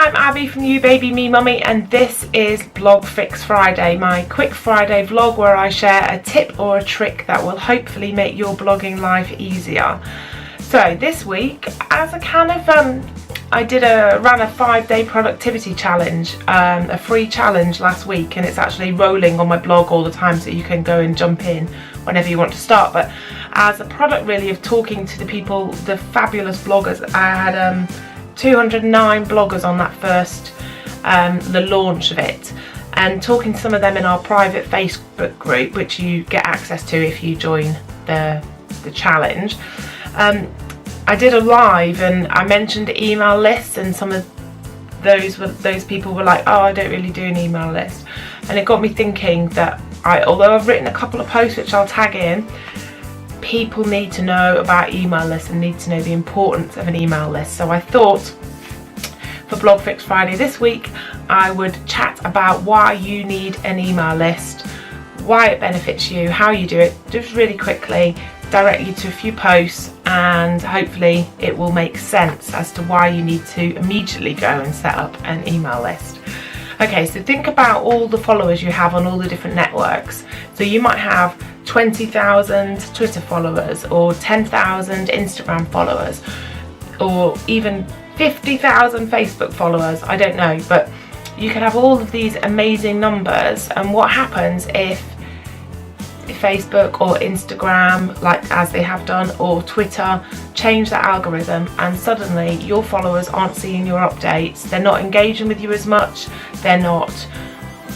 I'm Abby from You Baby Me Mummy, and this is Blog Fix Friday, my quick Friday vlog where I share a tip or a trick that will hopefully make your blogging life easier. So this week, as a kind of I ran a 5-day productivity challenge, a free challenge last week, and it's actually rolling on my blog all the time, so you can go and jump in whenever you want to start. But as a product really of talking to the people, the fabulous bloggers, I had 209 bloggers on that first, the launch of it, and talking to some of them in our private Facebook group, which you get access to if you join the challenge. I did a live and I mentioned email lists, and some of those people were like, oh, I don't really do an email list, and it got me thinking that although I've written a couple of posts which I'll tag in, people need to know about email lists and need to know the importance of an email list. So I thought for Blog Fix Friday this week I would chat about why you need an email list, why it benefits you, how you do it, just really quickly, direct you to a few posts, and hopefully it will make sense as to why you need to immediately go and set up an email list. Okay, so think about all the followers you have on all the different networks. So you might have 20,000 Twitter followers, or 10,000 Instagram followers, or even 50,000 Facebook followers, I don't know, but you can have all of these amazing numbers, and what happens if Facebook or Instagram, like as they have done, or Twitter, change the algorithm and suddenly your followers aren't seeing your updates, they're not engaging with you as much, they're not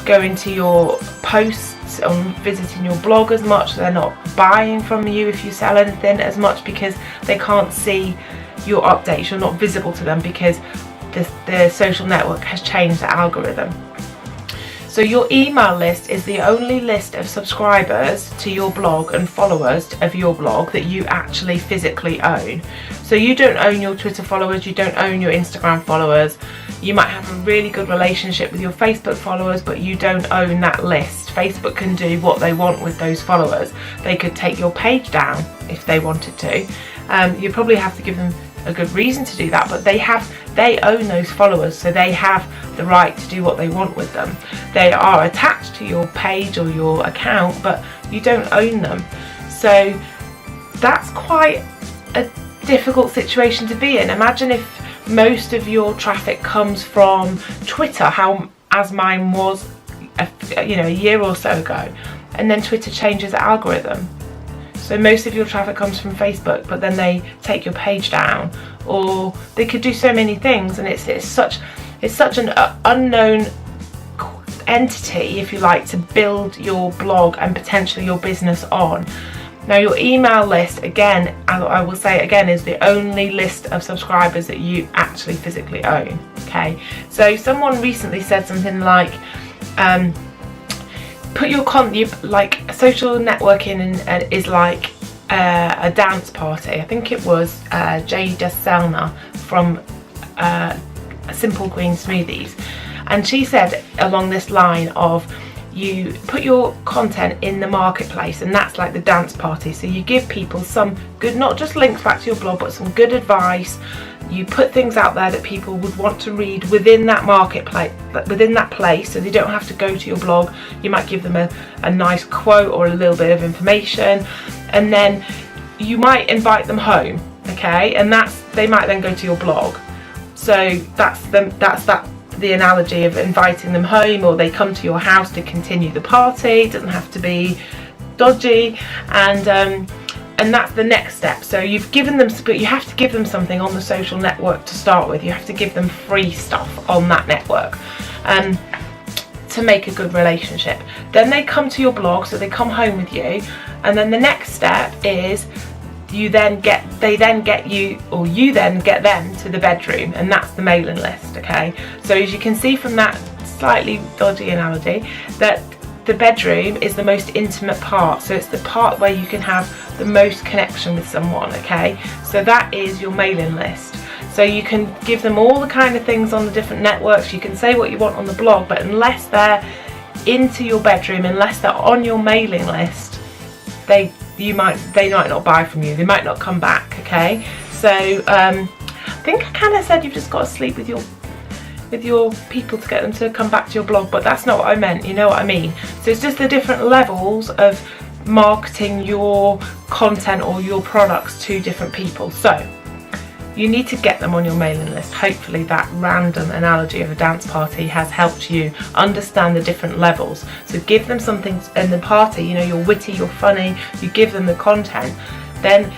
going to your posts or visiting your blog as much, they're not buying from you if you sell anything as much, because they can't see your updates, you're not visible to them because the social network has changed the algorithm. So your email list is the only list of subscribers to your blog and followers of your blog that you actually physically own. So you don't own your Twitter followers, you don't own your Instagram followers. You might have a really good relationship with your Facebook followers, but you don't own that list. Facebook can do what they want with those followers. They could take your page down if they wanted to. You probably have to give them a good reason to do that, but they own those followers, so they have the right to do what they want with them. They are attached to your page or your account, but you don't own them. So that's quite a difficult situation to be in. Imagine if most of your traffic comes from Twitter, as mine was a year or so ago, and then Twitter changes the algorithm. So most of your traffic comes from Facebook, but then they take your page down, or they could do so many things, and it's such an unknown entity, if you like, to build your blog and potentially your business on. Now your email list, again, I will say again, is the only list of subscribers that you actually physically own. Okay, so someone recently said something like, put your like social networking is like a dance party. I think it was Jay Selner from Simple Green Smoothies, and she said along this line of, you put your content in the marketplace, and that's like the dance party. So you give people some good, not just links back to your blog, but some good advice. You put things out there that people would want to read within that marketplace, within that place, so they don't have to go to your blog. You might give them a nice quote or a little bit of information, and then you might invite them home, okay? And they might then go to your blog. So that's the analogy of inviting them home, or they come to your house to continue the party. It doesn't have to be dodgy, and that's the next step. So you've given them, but you have to give them something on the social network to start with. You have to give them free stuff on that network to make a good relationship. Then they come to your blog, so they come home with you, and then the next step is you then get them to the bedroom, and that's the mailing list. Okay, so as you can see from that slightly dodgy analogy, that the bedroom is the most intimate part, so it's the part where you can have the most connection with someone. Okay, so that is your mailing list. So you can give them all the kind of things on the different networks, you can say what you want on the blog, but unless they're into your bedroom, unless they're on your mailing list, they might not buy from you, they might not come back. Okay, so I think I kind of said you've just got to sleep with your with your people to get them to come back to your blog, but that's not what I meant, you know what I mean? So it's just the different levels of marketing your content or your products to different people. So you need to get them on your mailing list. Hopefully that random analogy of a dance party has helped you understand the different levels. So give them something in the party, you know, you're witty, you're funny, you give them the content, then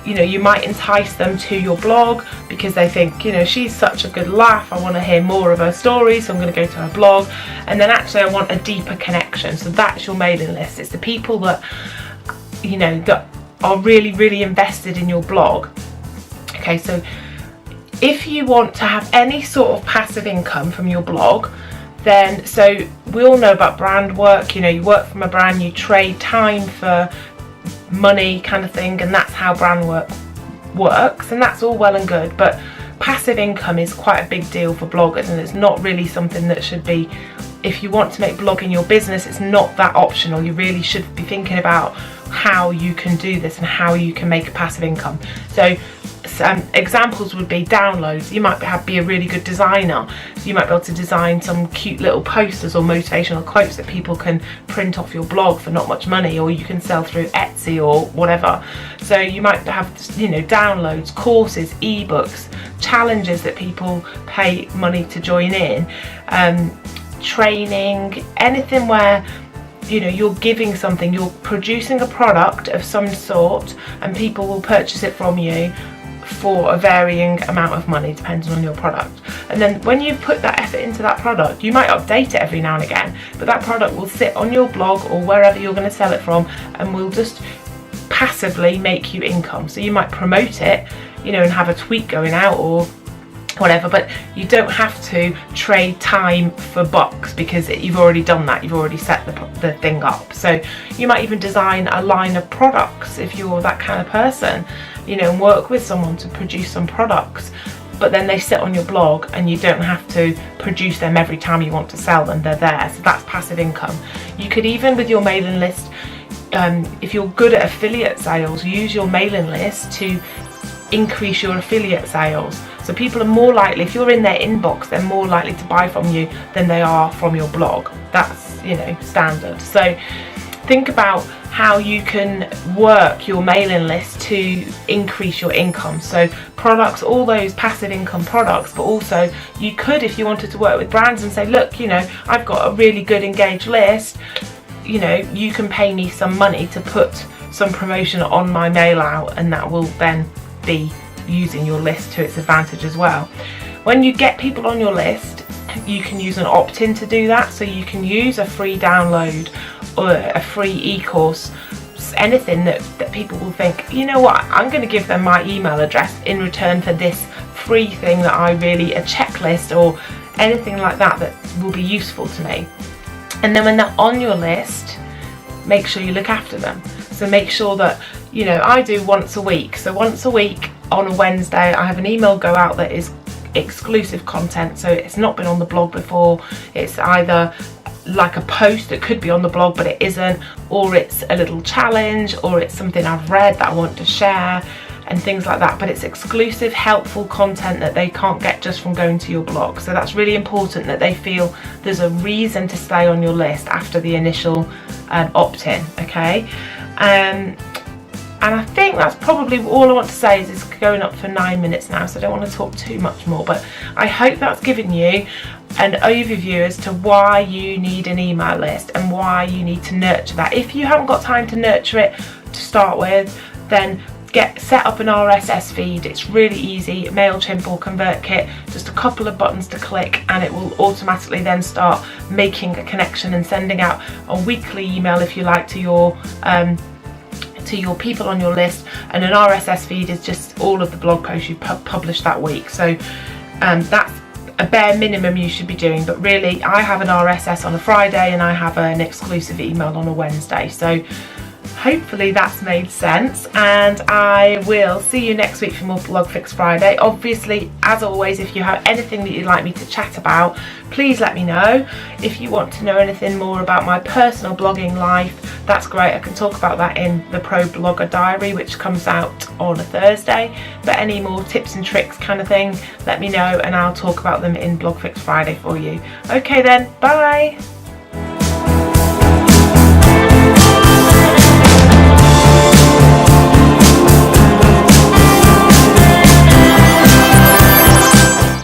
you know, you might entice them to your blog because they think, you know, she's such a good laugh, I want to hear more of her stories, so I'm going to go to her blog. And then actually I want a deeper connection. So that's your mailing list. It's the people that, you know, that are really, really invested in your blog. Okay, so if you want to have any sort of passive income from your blog, then, so we all know about brand work, you know, you work from a brand, you trade time for money kind of thing, and that's how brand work works, and that's all well and good, but passive income is quite a big deal for bloggers, and it's not really something that should be, if you want to make blogging your business, it's not that optional. You really should be thinking about how you can do this and how you can make a passive income. So some examples would be downloads. You might be a really good designer, so you might be able to design some cute little posters or motivational quotes that people can print off your blog for not much money, or you can sell through Etsy or whatever. So you might have, you know, downloads, courses, ebooks, challenges that people pay money to join in, training, anything where, you know, you're giving something, you're producing a product of some sort, and people will purchase it from you for a varying amount of money depending on your product. And then when you put that effort into that product, you might update it every now and again, but that product will sit on your blog or wherever you're going to sell it from and will just passively make you income. So you might promote it, you know, and have a tweet going out or whatever, but you don't have to trade time for bucks because you've already done that, you've already set the thing up. So you might even design a line of products if you're that kind of person, you know, and work with someone to produce some products, but then they sit on your blog and you don't have to produce them every time you want to sell them, they're there. So that's passive income. You could even, with your mailing list, if you're good at affiliate sales, use your mailing list to increase your affiliate sales. So people are more likely, if you're in their inbox, they're more likely to buy from you than they are from your blog. That's, you know, standard. So think about how you can work your mailing list to increase your income. So products, all those passive income products, but also you could, if you wanted to work with brands and say, look, you know, I've got a really good engaged list, you know, you can pay me some money to put some promotion on my mail out, and that will then be using your list to its advantage as well. When you get people on your list, you can use an opt-in to do that. So you can use a free download or a free e-course, anything that people will think, you know what, I'm going to give them my email address in return for this free thing that I really, a checklist or anything like that that will be useful to me. And then when they're on your list, make sure you look after them. So make sure that, you know, I do once a week. So once a week on a Wednesday, I have an email go out that is exclusive content. So it's not been on the blog before. It's either like a post that could be on the blog but it isn't, or it's a little challenge, or it's something I've read that I want to share and things like that. But it's exclusive, helpful content that they can't get just from going to your blog. So that's really important, that they feel there's a reason to stay on your list after the initial opt-in. Okay. And I think that's probably all I want to say. Is it's going up for 9 minutes now, so I don't want to talk too much more, but I hope that's given you an overview as to why you need an email list and why you need to nurture that. If you haven't got time to nurture it to start with, then set up an RSS feed. It's really easy. MailChimp or ConvertKit, just a couple of buttons to click, and it will automatically then start making a connection and sending out a weekly email, if you like, to your people on your list. And an RSS feed is just all of the blog posts you publish that week. So that's a bare minimum you should be doing. But really, I have an RSS on a Friday and I have an exclusive email on a Wednesday. So Hopefully that's made sense, and I will see you next week for more Blog Fix Friday. Obviously, as always, if you have anything that you'd like me to chat about, please let me know. If you want to know anything more about my personal blogging life, that's great. I can talk about that in the Pro Blogger Diary, which comes out on a Thursday. But any more tips and tricks kind of thing, let me know and I'll talk about them in Blog Fix Friday for you. Okay then, bye!